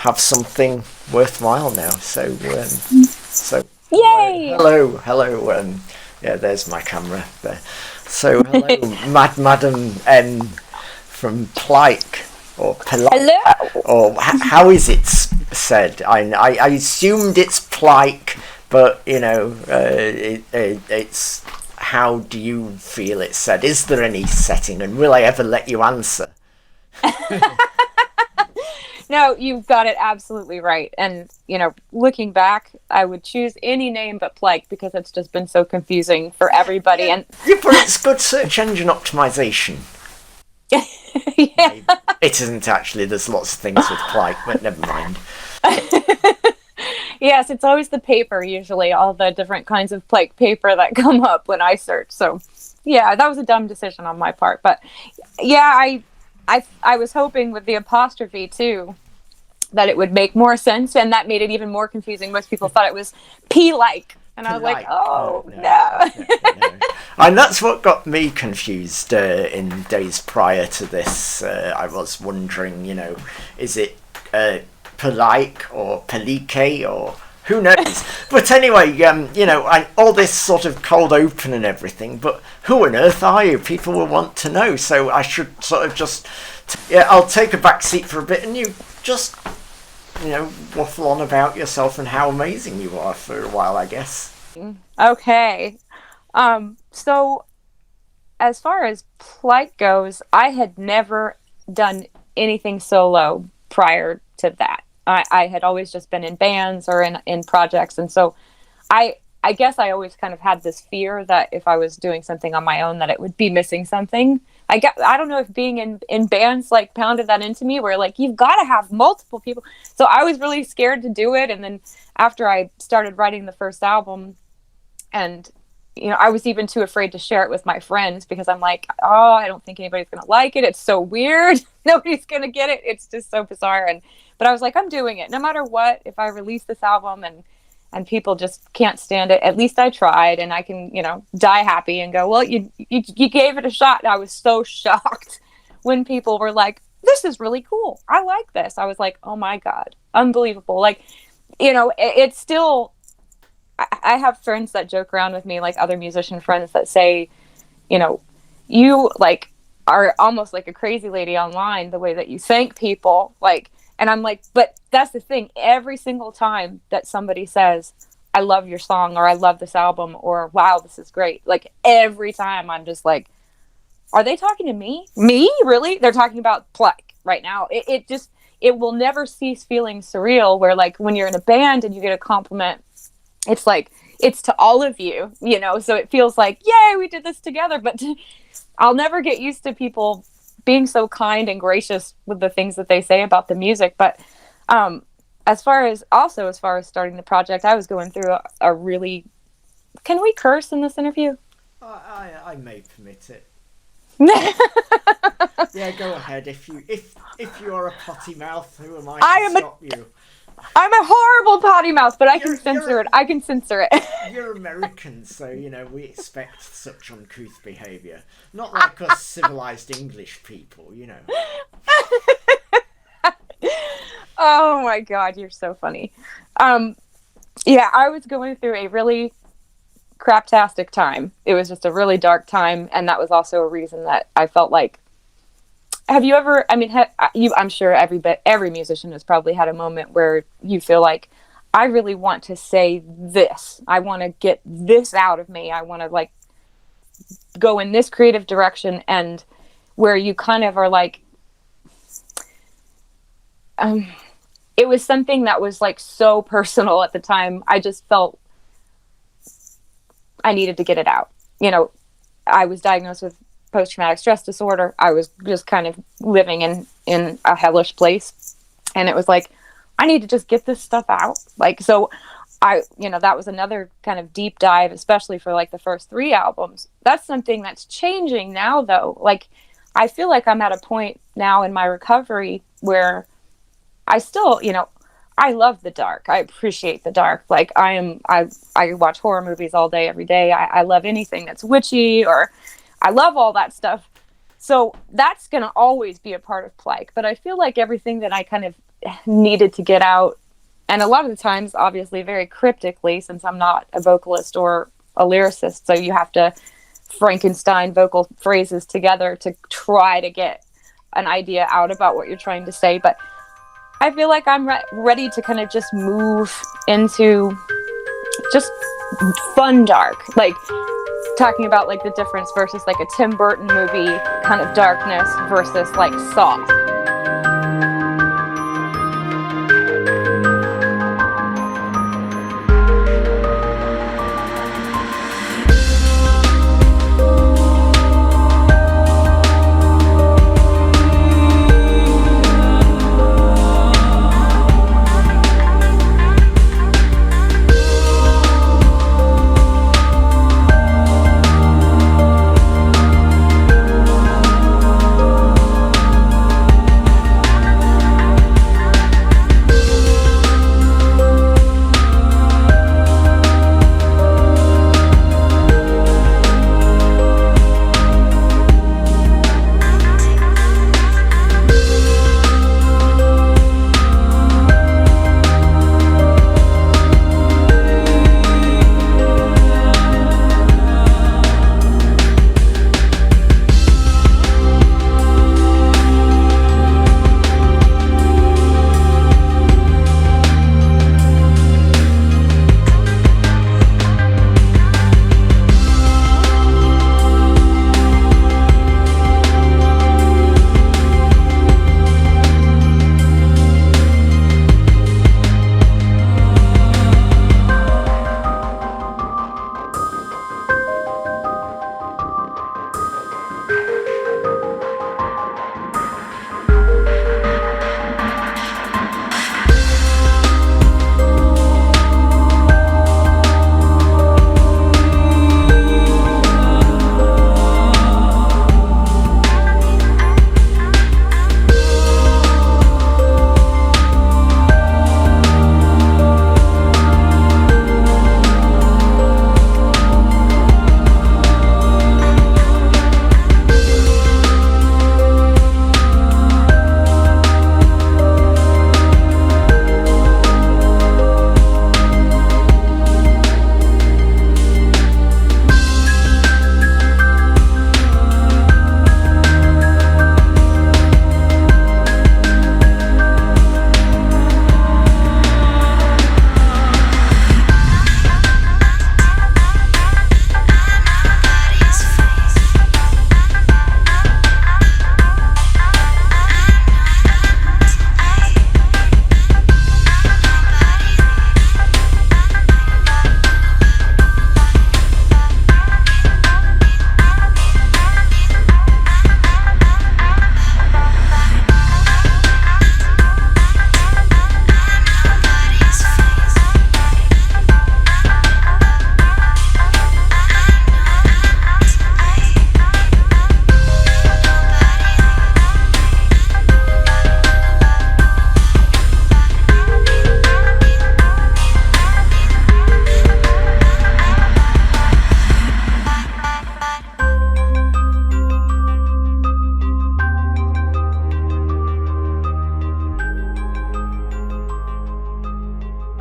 have something worthwhile now. So Yay! Hello. Yeah, there's my camera there. So hello, Madam N from Plike or Plike. Hello. Or how is it said? I assumed it's Plike, but it's. How do you feel it's said? Is there any setting, and will I ever let you answer? No, you've got it absolutely right. And, looking back, I would choose any name but Plike because it's just been so confusing for everybody. Yeah, and but it's good search engine optimization. Yeah. It isn't actually. There's lots of things with Plike, but never mind. Yes, it's always the paper, usually, all the different kinds of Plike paper that come up when I search. So, yeah, that was a dumb decision on my part. But, yeah, I was hoping with the apostrophe, too, that it would make more sense, and that made it even more confusing. Most people thought it was P-like. And I was like, oh, no. And that's what got me confused in days prior to this. I was wondering, is it... Polike or Pelike or who knows? But anyway, all this sort of cold open and everything. But who on earth are you? People will want to know. So I should sort of just, I'll take a back seat for a bit, and you just, waffle on about yourself and how amazing you are for a while, I guess. Okay. So as far as Plike goes, I had never done anything solo prior to that. I had always just been in bands or in projects, and so I guess I always kind of had this fear that if I was doing something on my own that it would be missing something. I don't know if being in bands like pounded that into me, where like you've got to have multiple people. So I was really scared to do it, and then after I started writing the first album, and I was even too afraid to share it with my friends because I'm like, oh, I don't think anybody's gonna like it. It's so weird. Nobody's gonna get it. It's just so bizarre. But I was like, I'm doing it no matter what. If I release this album and people just can't stand it, at least I tried, and I can, die happy and go, well, you gave it a shot. And I was so shocked when people were like, this is really cool. I like this. I was like, oh my God, unbelievable. Like, it's still, I have friends that joke around with me, like other musician friends that say, you like are almost like a crazy lady online, the way that you thank people, like. And I'm like, but that's the thing. Every single time that somebody says, I love your song, or I love this album, or wow, this is great. Like every time I'm just like, are they talking to me? Me? Really? They're talking about Plike right now. It will never cease feeling surreal, where like when you're in a band and you get a compliment, it's like, it's to all of you, so it feels like, yay, we did this together. But I'll never get used to people being so kind and gracious with the things that they say about the music. But as far as starting the project, I was going through a really... Can we curse in this interview? I may permit it. Yeah, go ahead. If you are a potty mouth, who am I to stop you? I'm a horrible potty mouth, but I can censor it. You're American, so, we expect such uncouth behaviour. Not like us civilised English people, Oh my God, you're so funny. Yeah, I was going through a really craptastic time. It was just a really dark time, and that was also a reason that I felt like... Have you ever, I'm sure every musician has probably had a moment where you feel like, I really want to say this. I want to get this out of me. I want to like go in this creative direction, and where you kind of are like, it was something that was like so personal at the time. I just felt I needed to get it out. I was diagnosed with post-traumatic stress disorder. I was just kind of living in a hellish place, and it was like, I need to just get this stuff out. Like, so that was another kind of deep dive, especially for like the first 3 albums. That's something that's changing now, though. Like, I feel like I'm at a point now in my recovery where I still, I love the dark. I appreciate the dark. Like, I watch horror movies all day, every day. I love anything that's witchy, or I love all that stuff. So that's going to always be a part of Plike. But I feel like everything that I kind of needed to get out. And a lot of the times, obviously, very cryptically, since I'm not a vocalist or a lyricist. So you have to Frankenstein vocal phrases together to try to get an idea out about what you're trying to say. But I feel like I'm ready to kind of just move into just fun dark. Like talking about like the difference versus like a Tim Burton movie kind of darkness versus like soft.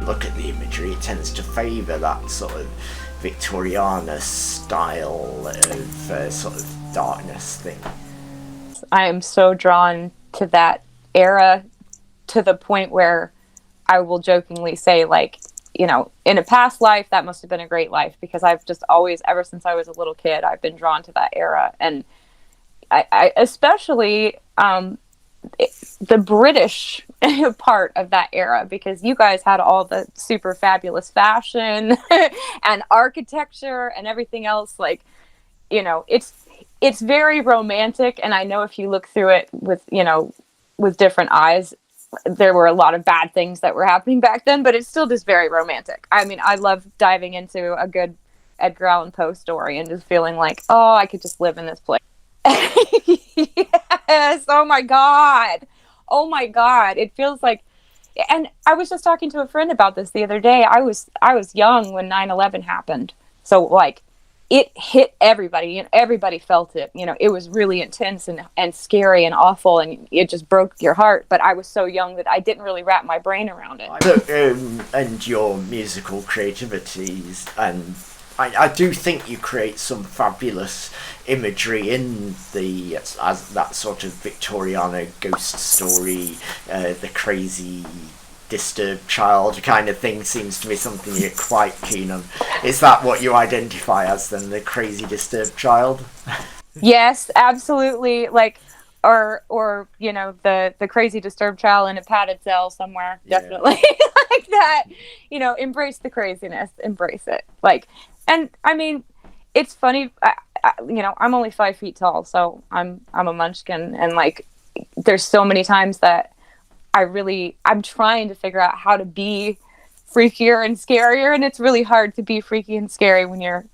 Look at the imagery, it tends to favour that sort of Victoriana style of sort of darkness thing. I am so drawn to that era to the point where I will jokingly say, like, you know, in a past life, that must have been a great life, because I've just always, ever since I was a little kid, I've been drawn to that era. And I especially the British part of that era, because you guys had all the super fabulous fashion and architecture and everything else. Like, you know, it's very romantic. And I know if you look through it with, you know, with different eyes, there were a lot of bad things that were happening back then, but it's still just very romantic. I mean, I love diving into a good Edgar Allan Poe story and just feeling like, oh, I could just live in this place. Yes. Oh my God. It feels like, and I was just talking to a friend about this the other day. I was young when 9/11 happened. So like it hit everybody, and everybody felt it. It was really intense and scary and awful, and it just broke your heart. But I was so young that I didn't really wrap my brain around it. And your musical creativities, and I do think you create some fabulous imagery in the as that sort of Victoriana ghost story, the crazy disturbed child kind of thing seems to be something you're quite keen on. Is that what you identify as then, the crazy disturbed child? Yes, absolutely. Like, or the crazy disturbed child in a padded cell somewhere. Yeah. Definitely. Like that. Embrace the craziness, embrace it. Like, and I mean, it's funny. I'm only 5 feet tall, so I'm a munchkin, and like, there's so many times that I'm trying to figure out how to be freakier and scarier, and it's really hard to be freaky and scary when you're,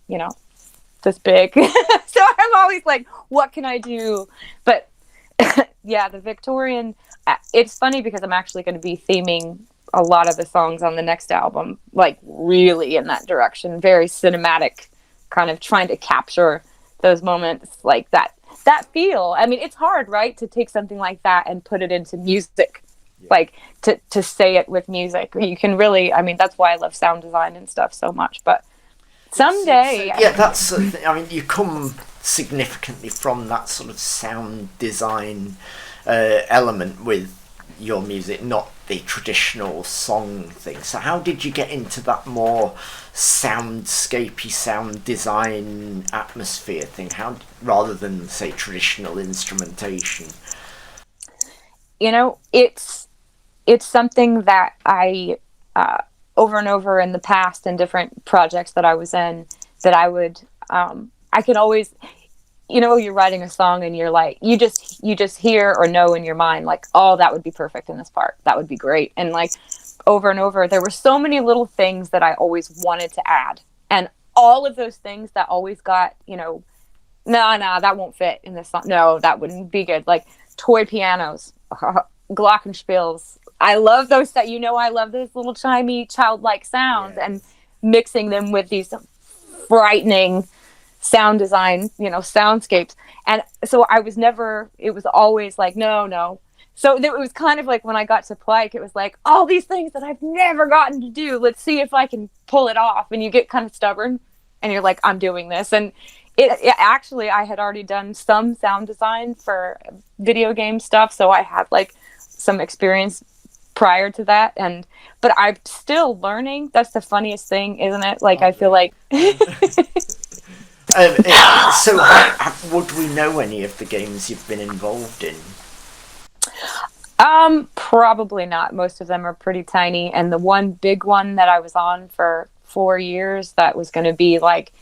this big. So I'm always like, what can I do? But yeah, the Victorian, it's funny because I'm actually going to be theming a lot of the songs on the next album, like really in that direction, very cinematic, kind of trying to capture those moments, like that feel. I mean, it's hard, right, to take something like that and put it into music. Like to say it with music, you can really, I mean, that's why I love sound design and stuff so much. But someday, that's I mean, you come significantly from that sort of sound design element with your music, not the traditional song thing. So how did you get into that more soundscapey sound design atmosphere thing, rather than say traditional instrumentation? It's something that I, over and over in the past in different projects that I was in, that I would, I could always, you're writing a song and you're like, you just hear or know in your mind, like, oh, that would be perfect in this part. That would be great. And like, over and over, there were so many little things that I always wanted to add. And all of those things that always got, no, that won't fit in this song. No, that wouldn't be good. Like toy pianos. Glockenspiels. I love those that I love those little chimey childlike sounds, and mixing them with these frightening sound design, soundscapes. And so it was always like, no. So it was kind of like when I got to Plike, it was like all these things that I've never gotten to do. Let's see if I can pull it off. And you get kind of stubborn and you're like, I'm doing this. And it actually, I had already done some sound design for video game stuff. So I had like some experience prior to that, but I'm still learning. That's the funniest thing, isn't it? Like, I feel like so would we know any of the games you've been involved in? Probably not. Most of them are pretty tiny, and the one big one that I was on for 4 years, that was going to be like,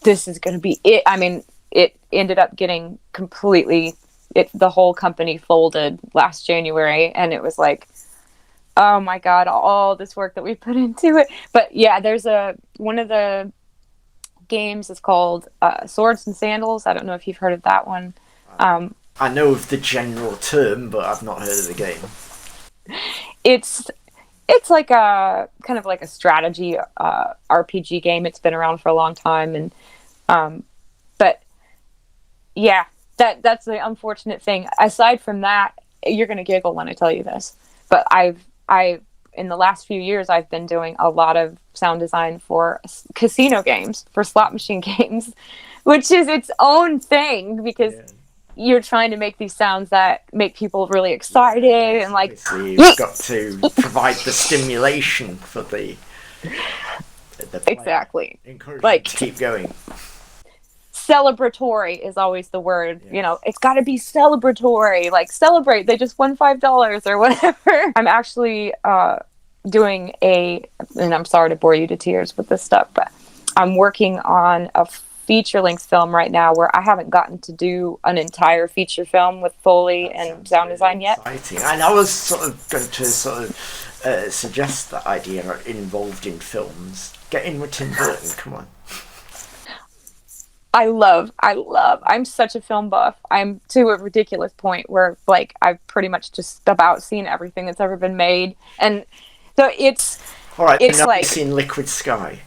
this is going to be it. I mean, it ended up getting the whole company folded last January, and it was like, oh my God, all this work that we put into it. But yeah, there's one of the games is called Swords and Sandals. I don't know if you've heard of that one. I know of the general term, but I've not heard of the game. It's like a kind of like a strategy RPG game. It's been around for a long time, and but yeah, that's the unfortunate thing. Aside from that, you're gonna giggle when I tell you this, but I in the last few years I've been doing a lot of sound design for casino games, for slot machine games, which is its own thing, because you're trying to make these sounds that make people really excited, and like you've got to provide the stimulation for the exactly, like to keep going. Celebratory is always the word. It's got to be celebratory, like celebrate, they just won $5 or whatever. I'm actually doing and I'm sorry to bore you to tears with this stuff, but I'm working on a feature-length film right now where I haven't gotten to do an entire feature film with Foley and sound design yet. Exciting. And I was sort of going to suggest that idea, involved in films. Get in with Tim Burton, come on. I'm such a film buff. I'm to a ridiculous point where like I've pretty much just about seen everything that's ever been made. And so it's all right, it's like seen Liquid Sky.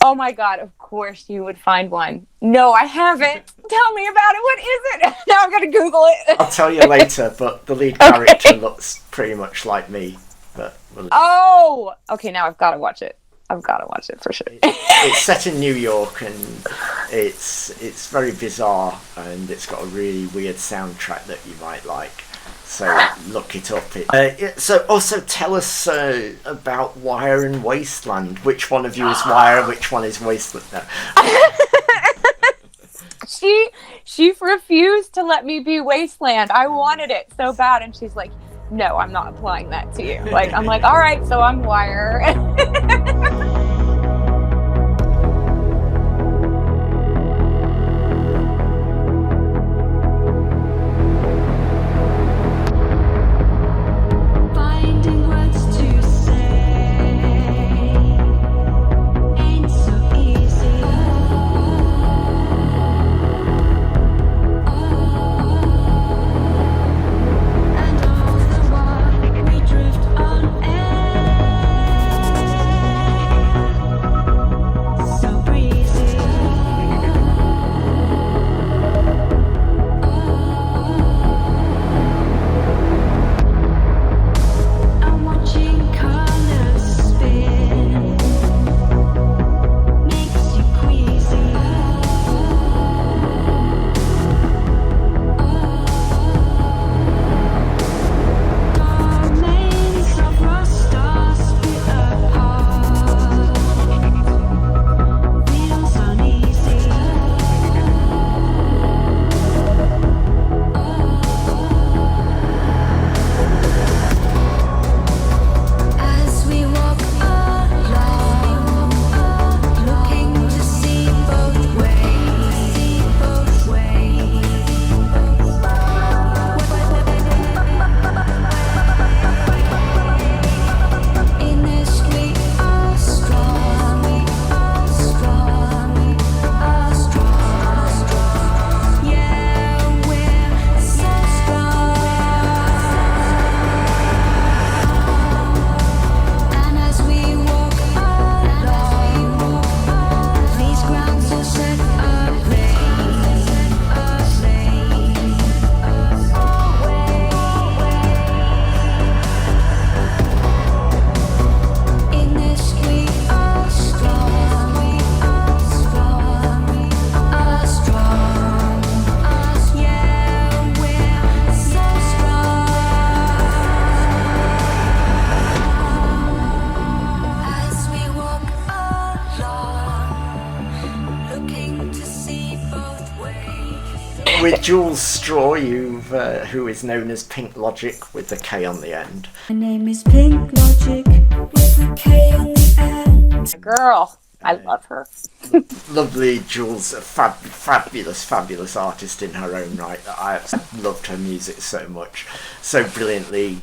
Oh my God, of course you would find one. No, I haven't. Tell me about it. What is it? Now I've got to Google it. I'll tell you later, but the lead character looks pretty much like me. But oh, okay, now I've got to watch it. I've got to watch it for sure. It's set in New York, and it's very bizarre, and it's got a really weird soundtrack that you might like. So look it up. So also tell us about Wire and Wasteland. Which one of you is Wire? Which one is Wasteland? No. She refused to let me be Wasteland. I wanted it so bad, and she's like, "No, I'm not applying that to you." Like, I'm like, "All right, so I'm Wire." With Jules Straw, who is known as Pink Logic with the K on the end. My name is Pink Logic with the K on the end. Girl, I love her. Lovely Jules, a fabulous artist in her own right. I loved her music so much. So brilliantly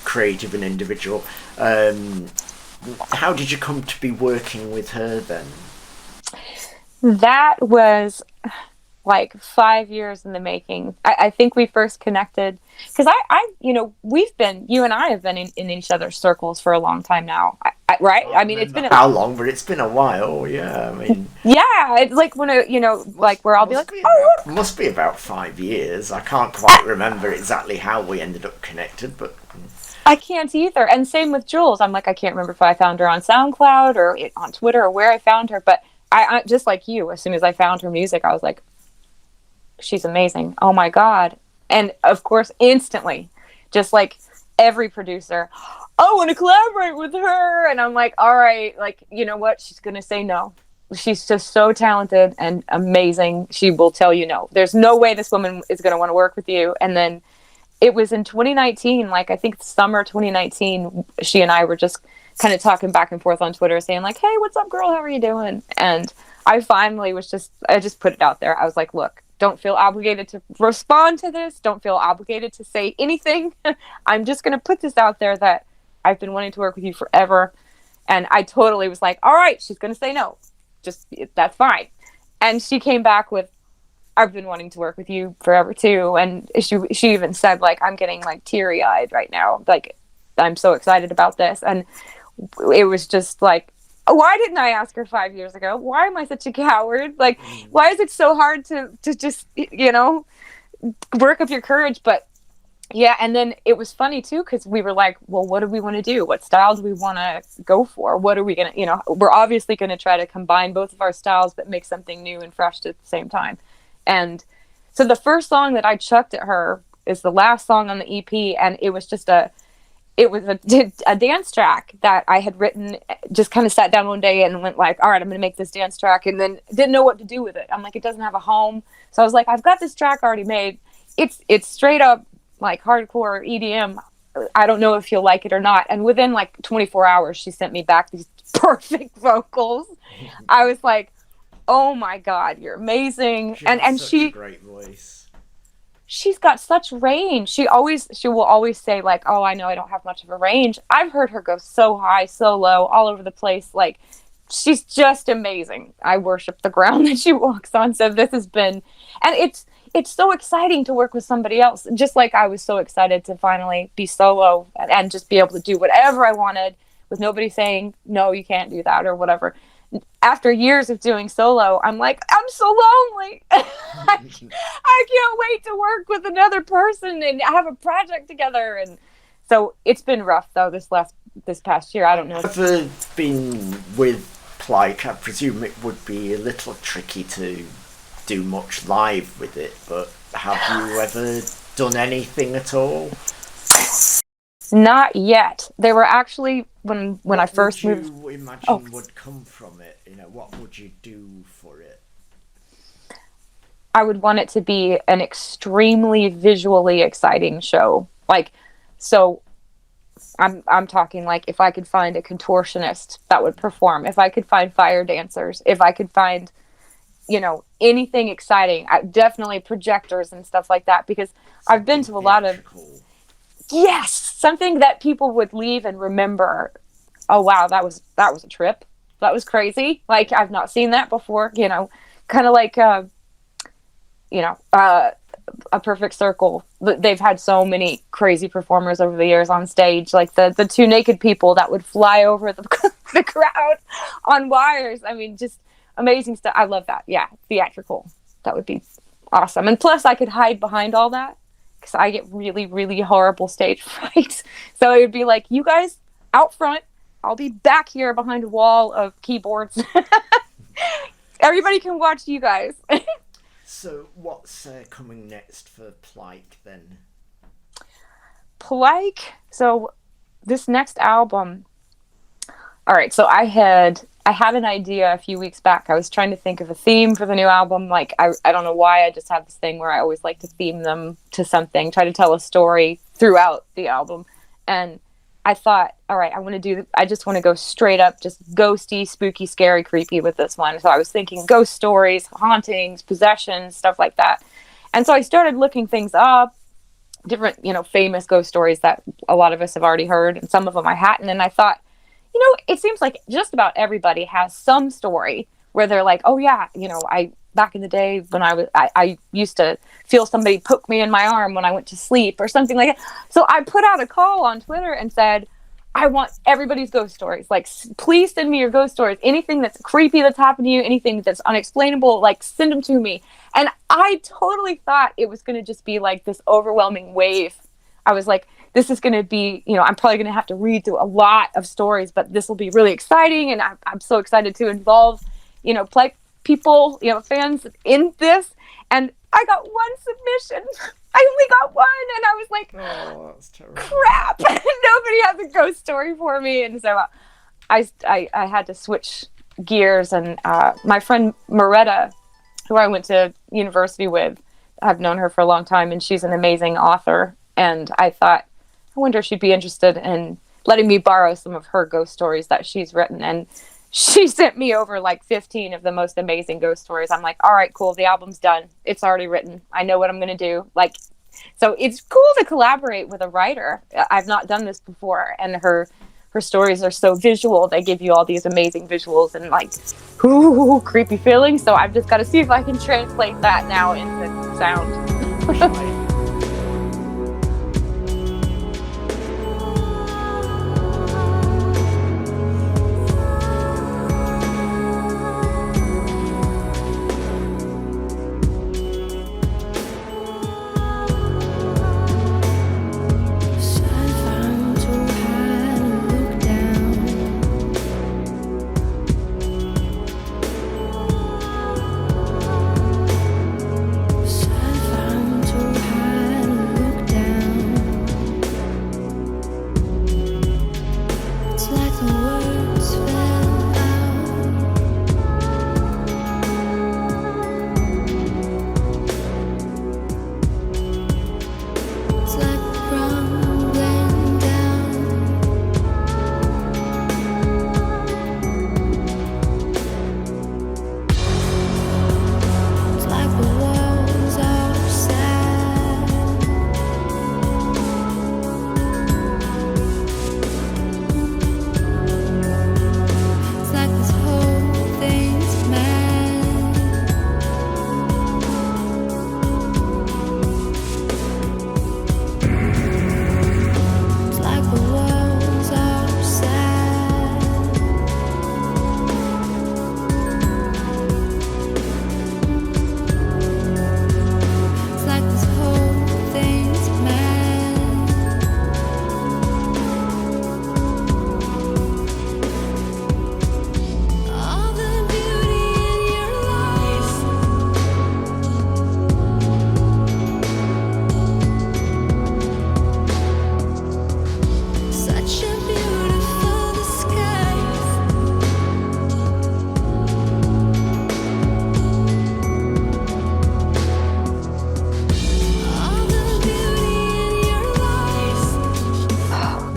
creative and individual. How did you come to be working with her then? That was like 5 years in the making. I think we first connected because you and I have been in each other's circles for a long time now, right? I mean, it's been how long, but it's been a while. Yeah, I mean, yeah, it's like when where I'll be like, must be about 5 years. I can't quite remember exactly how we ended up connected, but I can't either. And same with Jules. I'm like, I can't remember if I found her on SoundCloud or on Twitter or where I found her, but I just like you. As soon as I found her music, I was like, she's amazing. Oh my God. And of course, instantly, just like every producer, I want to collaborate with her. And I'm like, all right, like, you know what? She's going to say no. She's just so talented and amazing. She will tell you no. There's no way this woman is going to want to work with you. And then it was in 2019, like I think summer 2019, she and I were just kind of talking back and forth on Twitter saying like, hey, what's up, girl? How are you doing? And I finally I just put it out there. I was like, look, don't feel obligated to respond to this. Don't feel obligated to say anything. I'm just going to put this out there that I've been wanting to work with you forever. And I totally was like, all right, she's going to say no. Just, that's fine. And she came back with, I've been wanting to work with you forever too. And she even said like, I'm getting like teary eyed right now. Like, I'm so excited about this. And it was just like, Why didn't I ask her 5 years ago? Why am I such a coward? Like, why is it so hard to just, work up your courage? But yeah, and then it was funny too, because we were like, well, what do we want to do? What style do we want to go for? What are we going to, we're obviously going to try to combine both of our styles, but make something new and fresh at the same time. And so the first song that I chucked at her is the last song on the EP, and it was just a dance track that I had written. Just kind of sat down one day and went like, all right, I'm going to make this dance track, and then didn't know what to do with it. I'm like, it doesn't have a home. So I was like, I've got this track already made. It's straight up like hardcore EDM. I don't know if you'll like it or not. And within like 24 hours, she sent me back these perfect vocals. I was like, oh my God, you're amazing. And she a great voice. She's got such range. She will always say like, oh, I know I don't have much of a range. I've heard her go so high, so low, all over the place. Like, she's just amazing. I worship the ground that she walks on. So this has been, and it's so exciting to work with somebody else. Just like I was so excited to finally be solo and just be able to do whatever I wanted with nobody saying, no, you can't do that or whatever. After years of doing solo, I'm like, I'm so lonely. I can't wait to work with another person and have a project together. And so it's been rough though this past year. I don't know. Ever been with Plike? I presume it would be a little tricky to do much live with it, but have you ever done anything at all? Not yet. They were actually when I first moved. What would you imagine would come from it? What would you do for it? I would want it to be an extremely visually exciting show. Like, so I'm talking like if I could find a contortionist that would perform, if I could find fire dancers, if I could find, anything exciting. Definitely projectors and stuff like that, because I've been to a lot of. Yes, something that people would leave and remember. Oh wow, that was a trip. That was crazy. Like, I've not seen that before. Kind of like A Perfect Circle. They've had so many crazy performers over the years on stage, like the two naked people that would fly over the crowd on wires. I mean, just amazing stuff. I love that. Yeah, theatrical. That would be awesome. And plus, I could hide behind all that, because I get really, really horrible stage fright. So it would be like, you guys out front, I'll be back here behind a wall of keyboards. Everybody can watch you guys. So what's coming next for Plike then? Plike, so this next album, all right, so I had an idea a few weeks back. I was trying to think of a theme for the new album. Like, I don't know why, I just have this thing where I always like to theme them to something, try to tell a story throughout the album. And I thought, all right, I just want to go straight up, just ghosty, spooky, scary, creepy with this one. So I was thinking ghost stories, hauntings, possessions, stuff like that. And so I started looking things up, different, famous ghost stories that a lot of us have already heard, and some of them I hadn't. And I thought, it seems like just about everybody has some story where they're like, oh yeah, back in the day when I used to feel somebody poke me in my arm when I went to sleep or something like that. So I put out a call on Twitter and said, I want everybody's ghost stories. Like, please send me your ghost stories. Anything that's creepy that's happened to you, anything that's unexplainable, like, send them to me. And I totally thought it was going to just be like this overwhelming wave. I was like, this is going to be, I'm probably going to have to read through a lot of stories, but this will be really exciting. And I'm so excited to involve, Plike people, fans in this. And I got one submission. I only got one. And I was like, oh, that's terrible. Crap. Nobody has a ghost story for me. And so I had to switch gears. And my friend Moretta, who I went to university with, I've known her for a long time, and she's an amazing author. And I thought, I wonder if she'd be interested in letting me borrow some of her ghost stories that she's written. And she sent me over like 15 of the most amazing ghost stories. I'm like, all right, cool. The album's done. It's already written. I know what I'm going to do. Like, so it's cool to collaborate with a writer. I've not done this before. And her stories are so visual. They give you all these amazing visuals and like, ooh, creepy feelings. So I've just got to see if I can translate that now into sound.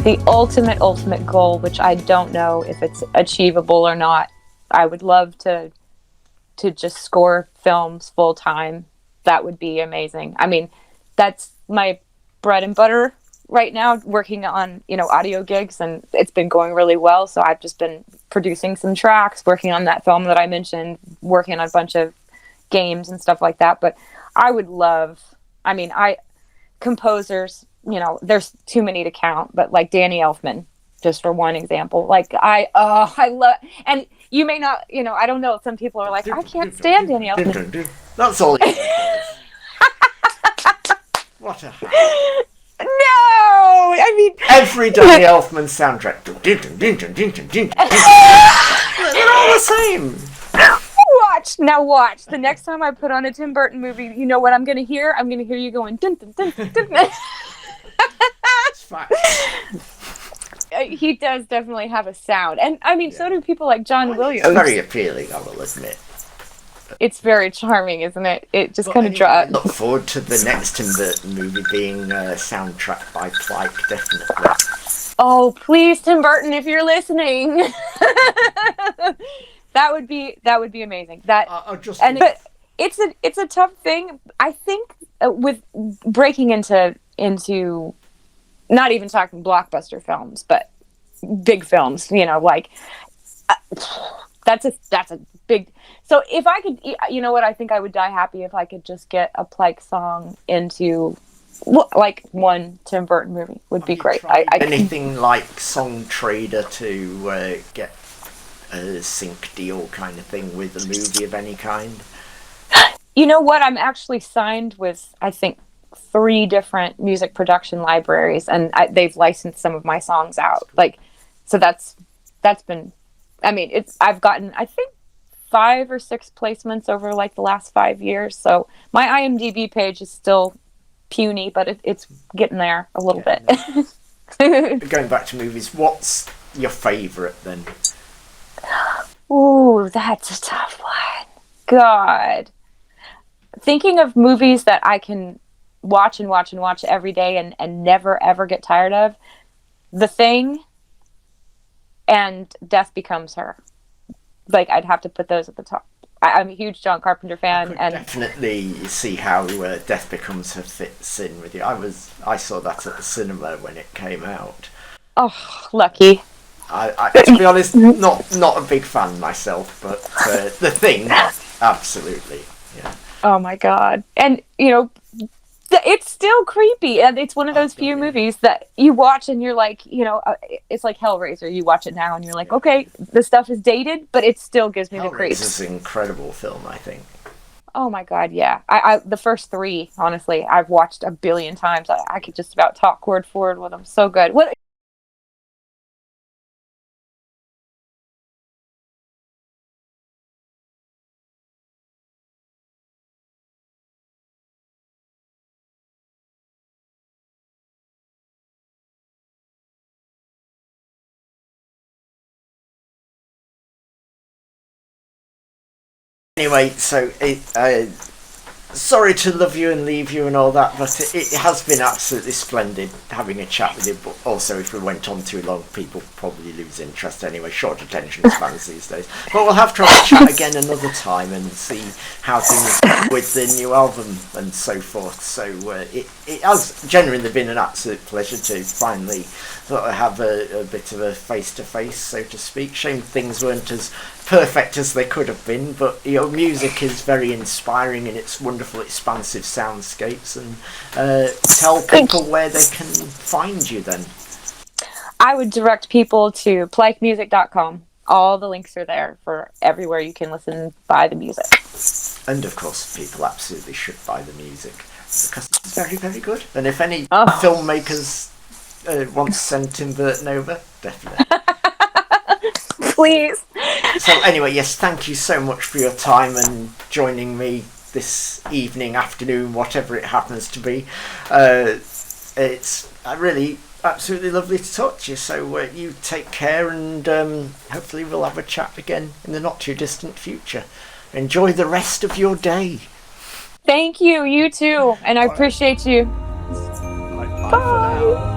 the ultimate goal, which I don't know if it's achievable or not. I would love to just score films full time. That would be amazing. I mean, that's my bread and butter right now, working on, audio gigs, and it's been going really well. So I've just been producing some tracks, working on that film that I mentioned, working on a bunch of games and stuff like that. But I would love, composers, there's too many to count, but like Danny Elfman, just for one example, like I love, and you may not, I don't know, some people are like, I can't stand Danny Elfman. That's all it is. What a hack. No, I mean, every Danny Elfman soundtrack. They're all the same. Watch. The next time I put on a Tim Burton movie, you know what I'm going to hear? I'm going to hear you going, dun, dun, dun, dun, dun. It's fine. He does definitely have a sound. And, so do people like John Williams. It's very appealing, I will admit. It's very charming, isn't it? It just kind of draws. Look forward to the next Tim Burton movie being soundtracked by Plike, definitely. Oh, please, Tim Burton, if you're listening. That would be amazing. But it's a tough thing. I think with breaking into not even talking blockbuster films, but big films. That's a big. So if I could, what I think I would die happy if I could just get a Plike song into like one Tim Burton movie would be great. Anything like Song Trader to get a sync deal kind of thing with a movie of any kind? You know what? I'm actually signed with, I think, 3 different music production libraries, and they've licensed some of my songs out. So that's been. I've gotten, I think, 5 or 6 placements over like the last 5 years. So my IMDb page is still puny, but it's getting there a little bit. Going back to movies, what's your favourite then? Ooh, that's a tough one. God. Thinking of movies that I can watch and watch and watch every day and never ever get tired of. The Thing and Death Becomes Her. I'd have to put those at the top. I'm a huge John Carpenter fan, and definitely see how Death Becomes Her fits in with you. I saw that at the cinema when it came out. Oh, lucky. I to be honest, not a big fan myself, but The Thing, absolutely, yeah. Oh my God! And it's still creepy, and it's one of those few movies that you watch and you're like, it's like Hellraiser. You watch it now and you're like, okay, the stuff is dated, but it still gives me the creeps. Hellraiser's an incredible film, I think. Oh my God, yeah. I the first 3, honestly, I've watched a billion times. I could just about talk word for word with them. So good. What? Anyway, so sorry to love you and leave you and all that, but it has been absolutely splendid having a chat with you. But also, if we went on too long, people probably lose interest anyway. Short attention spans these days. But we'll have to have a chat again another time and see how things go with the new album and so forth. So it has genuinely been an absolute pleasure to finally sort of have a bit of a face-to-face, so to speak. Shame things weren't as perfect as they could have been, but music is very inspiring in its wonderful expansive soundscapes. And tell people where they can find you then. I would direct people to plikemusic.com. All the links are there for everywhere you can listen and buy the music. And of course, people absolutely should buy the music because it's very, very good. And if any filmmakers want to send Tim Burton over, definitely. Please. So anyway, yes, thank you so much for your time and joining me this evening, afternoon, whatever it happens to be. It's really absolutely lovely to talk to you. So you take care, and hopefully we'll have a chat again in the not too distant future. Enjoy the rest of your day. Thank you, you too, and I appreciate you. Bye. For now.